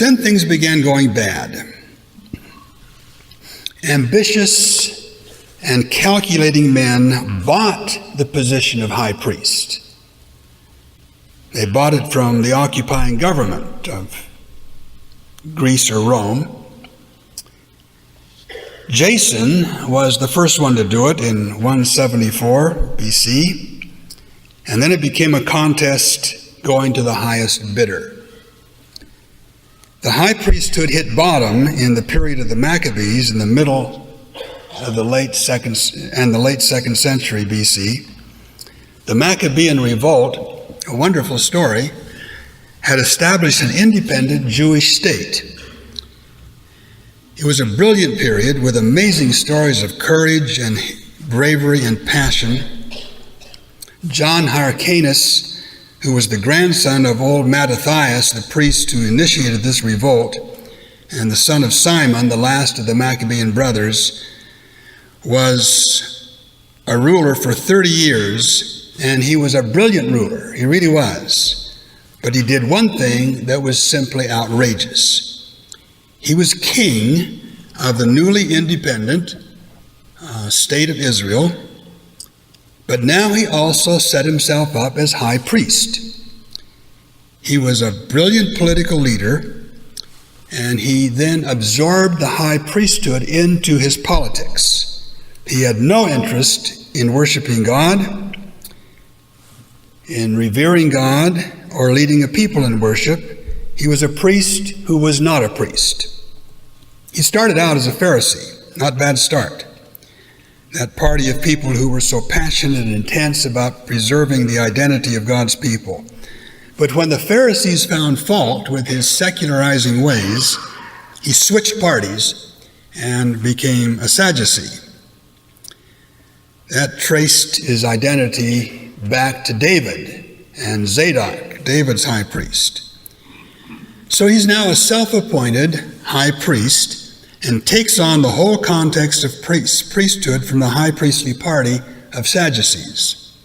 then things began going bad. Ambitious and calculating men bought the position of high priest. They bought it from the occupying government of Greece or Rome. Jason was the first one to do it in 174 BC, and then it became a contest going to the highest bidder. The high priesthood hit bottom in the period of the Maccabees in the middle of the late second century BC. The Maccabean revolt, a wonderful story, had established an independent Jewish state. It was a brilliant period with amazing stories of courage and bravery and passion. John Hyrcanus, who was the grandson of old Mattathias, the priest who initiated this revolt, and the son of Simon, the last of the Maccabean brothers, was a ruler for 30 years, and he was a brilliant ruler. He really was. But he did one thing that was simply outrageous. He was king of the newly independent state of Israel, but now he also set himself up as high priest. He was a brilliant political leader, and he then absorbed the high priesthood into his politics. He had no interest in worshiping God, in revering God, or leading a people in worship. He was a priest who was not a priest. He started out as a Pharisee, not bad start. That party of people who were so passionate and intense about preserving the identity of God's people. But when the Pharisees found fault with his secularizing ways, he switched parties and became a Sadducee. That traced his identity back to David and Zadok, David's high priest. So he's now a self-appointed high priest and takes on the whole context of priesthood from the high priestly party of Sadducees.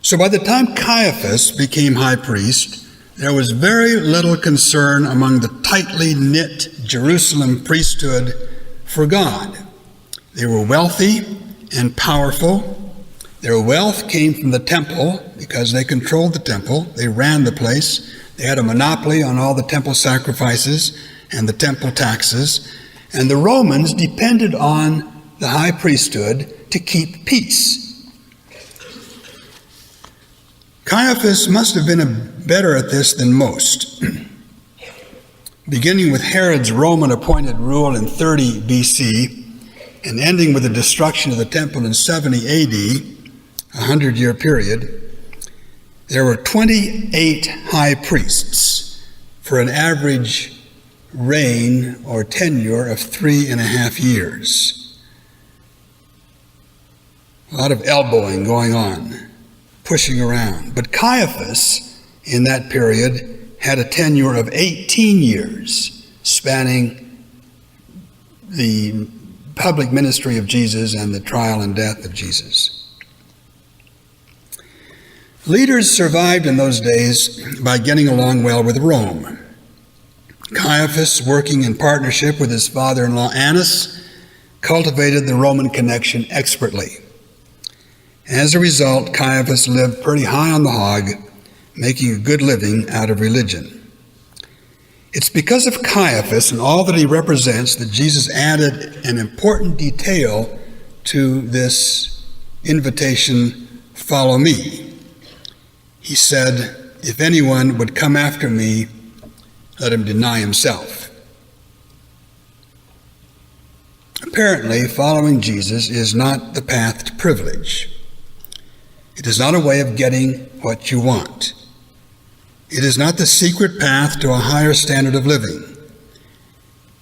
So by the time Caiaphas became high priest, there was very little concern among the tightly knit Jerusalem priesthood for God. They were wealthy and powerful. Their wealth came from the temple because they controlled the temple. They ran the place. They had a monopoly on all the temple sacrifices and the temple taxes. And the Romans depended on the high priesthood to keep peace. Caiaphas must have been better at this than most. Beginning with Herod's Roman-appointed rule in 30 BC and ending with the destruction of the temple in 70 AD, a 100-year period, there were 28 high priests for an average reign or tenure of 3.5 years. A lot of elbowing going on, pushing around. But Caiaphas, in that period, had a tenure of 18 years, spanning the public ministry of Jesus and the trial and death of Jesus. Leaders survived in those days by getting along well with Rome. Caiaphas, working in partnership with his father-in-law Annas, cultivated the Roman connection expertly. As a result, Caiaphas lived pretty high on the hog, making a good living out of religion. It's because of Caiaphas and all that he represents that Jesus added an important detail to this invitation, "Follow me." He said, "If anyone would come after me, let him deny himself." Apparently, following Jesus is not the path to privilege. It is not a way of getting what you want. It is not the secret path to a higher standard of living.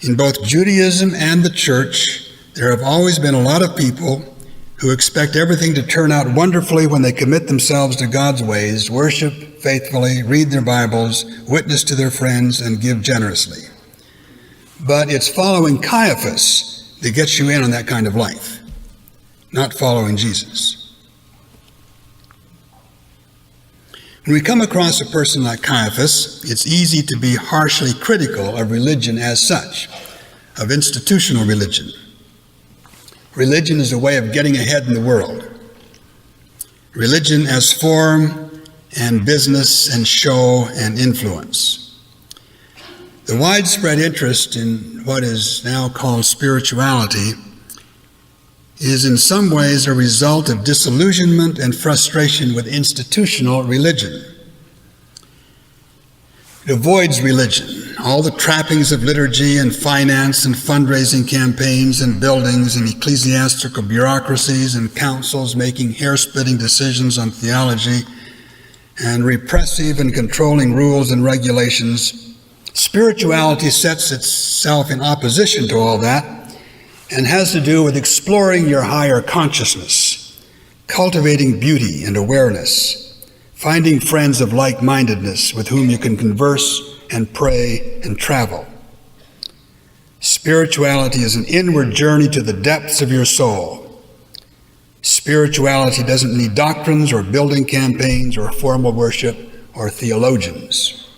In both Judaism and the church, there have always been a lot of people who expect everything to turn out wonderfully when they commit themselves to God's ways, worship faithfully, read their Bibles, witness to their friends, and give generously. But it's following Caiaphas that gets you in on that kind of life, not following Jesus. When we come across a person like Caiaphas, it's easy to be harshly critical of religion as such, of institutional religion. Religion is a way of getting ahead in the world. Religion as form and business and show and influence. The widespread interest in what is now called spirituality is in some ways a result of disillusionment and frustration with institutional religion. It avoids religion, all the trappings of liturgy and finance and fundraising campaigns and buildings and ecclesiastical bureaucracies and councils making hair-splitting decisions on theology and repressive and controlling rules and regulations. Spirituality sets itself in opposition to all that and has to do with exploring your higher consciousness, cultivating beauty and awareness, finding friends of like-mindedness with whom you can converse and pray and travel. Spirituality is an inward journey to the depths of your soul. Spirituality doesn't need doctrines or building campaigns or formal worship or theologians.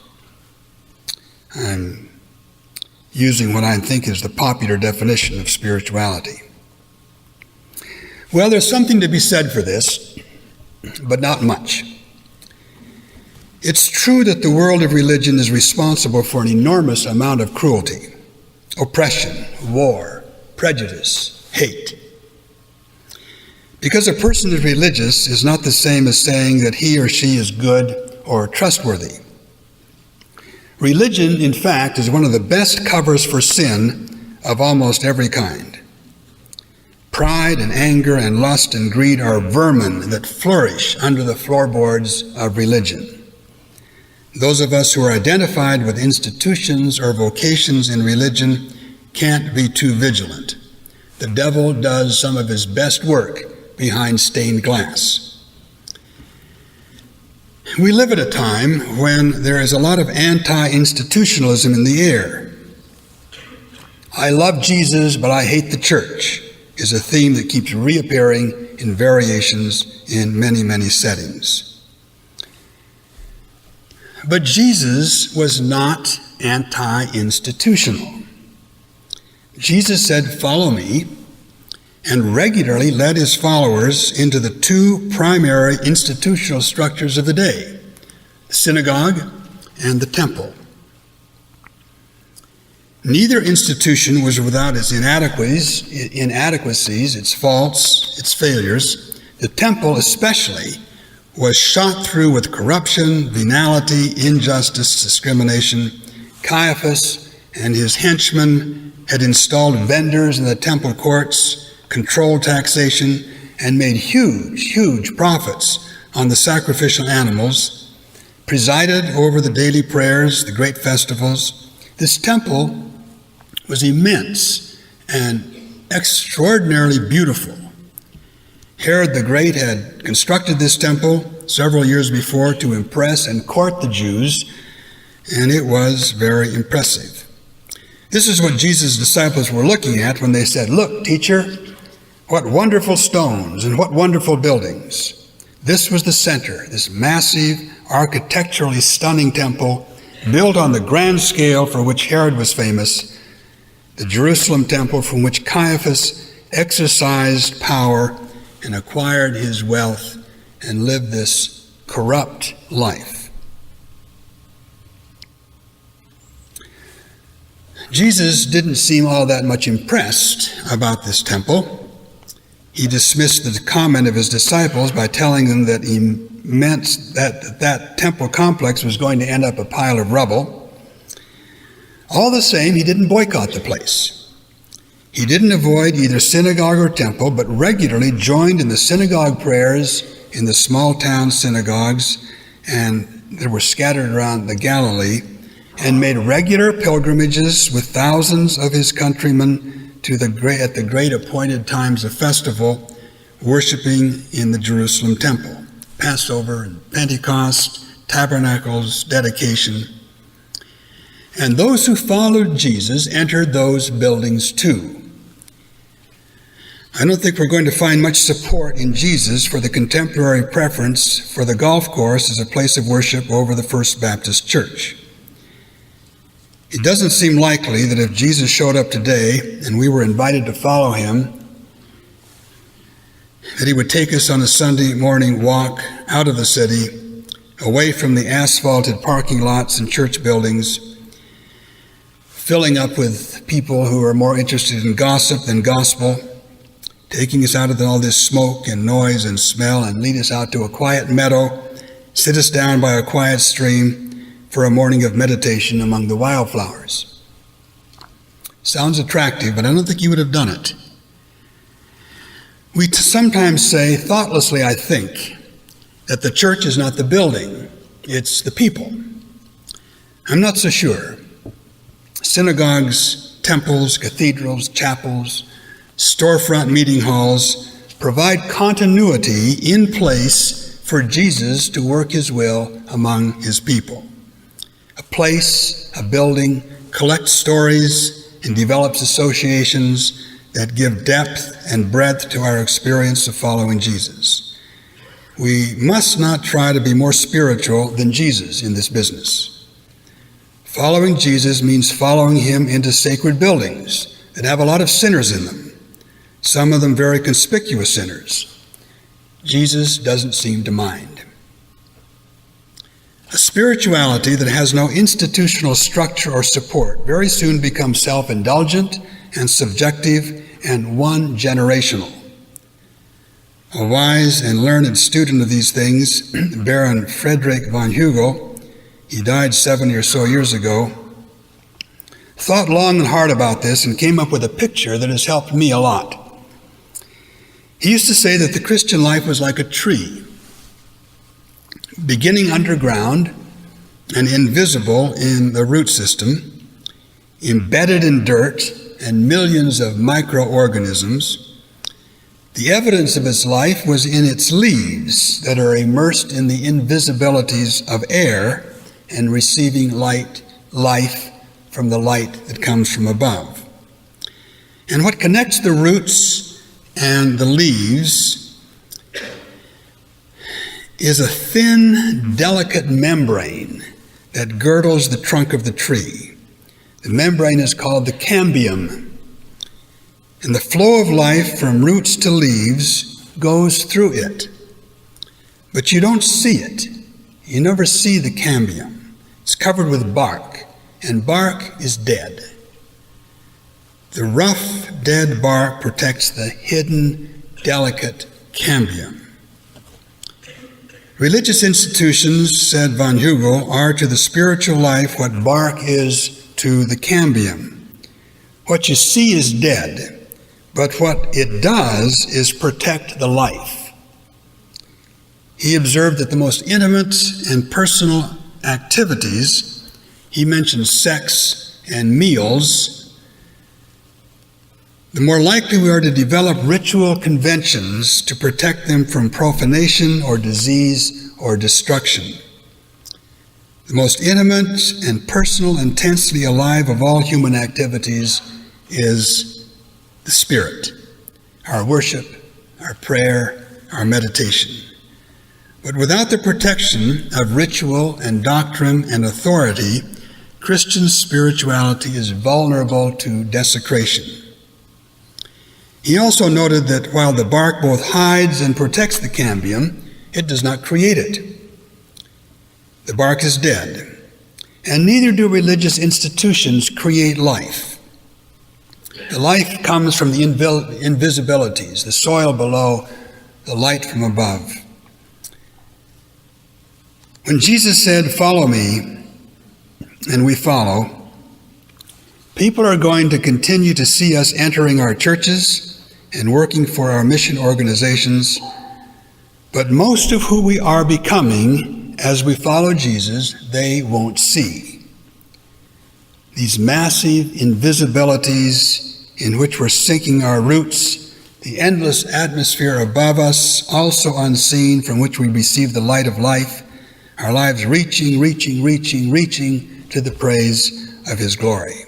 I'm using what I think is the popular definition of spirituality. Well, there's something to be said for this, but not much. It's true that the world of religion is responsible for an enormous amount of cruelty, oppression, war, prejudice, hate. Because a person is religious is not the same as saying that he or she is good or trustworthy. Religion, in fact, is one of the best covers for sin of almost every kind. Pride and anger and lust and greed are vermin that flourish under the floorboards of religion. Those of us who are identified with institutions or vocations in religion can't be too vigilant. The devil does some of his best work behind stained glass. We live at a time when there is a lot of anti-institutionalism in the air. I love Jesus, but I hate the church is a theme that keeps reappearing in variations in many, many settings. But Jesus was not anti-institutional. Jesus said, "Follow me," and regularly led his followers into the two primary institutional structures of the day, the synagogue and the temple. Neither institution was without its inadequacies, its faults, its failures. The temple especially was shot through with corruption, venality, injustice, discrimination. Caiaphas and his henchmen had installed vendors in the temple courts, controlled taxation, and made huge profits on the sacrificial animals, presided over the daily prayers, the great festivals. This temple was immense and extraordinarily beautiful. Herod the Great had constructed this temple several years before to impress and court the Jews, and it was very impressive. This is what Jesus' disciples were looking at when they said, "Look, teacher, what wonderful stones and what wonderful buildings." This was the center, this massive, architecturally stunning temple built on the grand scale for which Herod was famous, the Jerusalem temple from which Caiaphas exercised power and acquired his wealth and lived this corrupt life. Jesus didn't seem all that much impressed about this temple. He dismissed the comment of his disciples by telling them that he meant that temple complex was going to end up a pile of rubble. All the same, he didn't boycott the place. He didn't avoid either synagogue or temple, but regularly joined in the synagogue prayers in the small town synagogues and that were scattered around the Galilee, and made regular pilgrimages with thousands of his countrymen at the great appointed times of festival, worshiping in the Jerusalem temple, Passover and Pentecost, Tabernacles, dedication. And those who followed Jesus entered those buildings too. I don't think we're going to find much support in Jesus for the contemporary preference for the golf course as a place of worship over the First Baptist Church. It doesn't seem likely that if Jesus showed up today and we were invited to follow him, that he would take us on a Sunday morning walk out of the city, away from the asphalted parking lots and church buildings, filling up with people who are more interested in gossip than gospel, taking us out of all this smoke and noise and smell and lead us out to a quiet meadow, sit us down by a quiet stream for a morning of meditation among the wildflowers. Sounds attractive, but I don't think you would have done it. We sometimes say, thoughtlessly I think, that the church is not the building, it's the people. I'm not so sure. Synagogues, temples, cathedrals, chapels, storefront meeting halls provide continuity in place for Jesus to work his will among his people. A place, a building, collects stories and develops associations that give depth and breadth to our experience of following Jesus. We must not try to be more spiritual than Jesus in this business. Following Jesus means following him into sacred buildings that have a lot of sinners in them, some of them very conspicuous sinners. Jesus doesn't seem to mind. A spirituality that has no institutional structure or support very soon becomes self-indulgent and subjective and one-generational. A wise and learned student of these things, Baron Friedrich von Hugel, he died 70 or so years ago, thought long and hard about this and came up with a picture that has helped me a lot. He used to say that the Christian life was like a tree, beginning underground and invisible in the root system, embedded in dirt and millions of microorganisms. The evidence of its life was in its leaves that are immersed in the invisibilities of air and receiving life from the light that comes from above. And what connects the roots and the leaves is a thin, delicate membrane that girdles the trunk of the tree. The membrane is called the cambium. And the flow of life from roots to leaves goes through it. But you don't see it. You never see the cambium. It's covered with bark, and bark is dead. The rough, dead bark protects the hidden, delicate cambium. Religious institutions, said von Hugel, are to the spiritual life what bark is to the cambium. What you see is dead, but what it does is protect the life. He observed that the most intimate and personal activities, he mentioned sex and meals, the more likely we are to develop ritual conventions to protect them from profanation or disease or destruction. The most intimate and personal, intensely alive of all human activities is the spirit, our worship, our prayer, our meditation. But without the protection of ritual and doctrine and authority, Christian spirituality is vulnerable to desecration. He also noted that while the bark both hides and protects the cambium, it does not create it. The bark is dead, and neither do religious institutions create life. The life comes from the invisibilities, the soil below, the light from above. When Jesus said, "Follow me," and we follow, people are going to continue to see us entering our churches and working for our mission organizations, but most of who we are becoming as we follow Jesus, they won't see. These massive invisibilities in which we're sinking our roots, the endless atmosphere above us, also unseen, from which we receive the light of life, our lives reaching to the praise of his glory.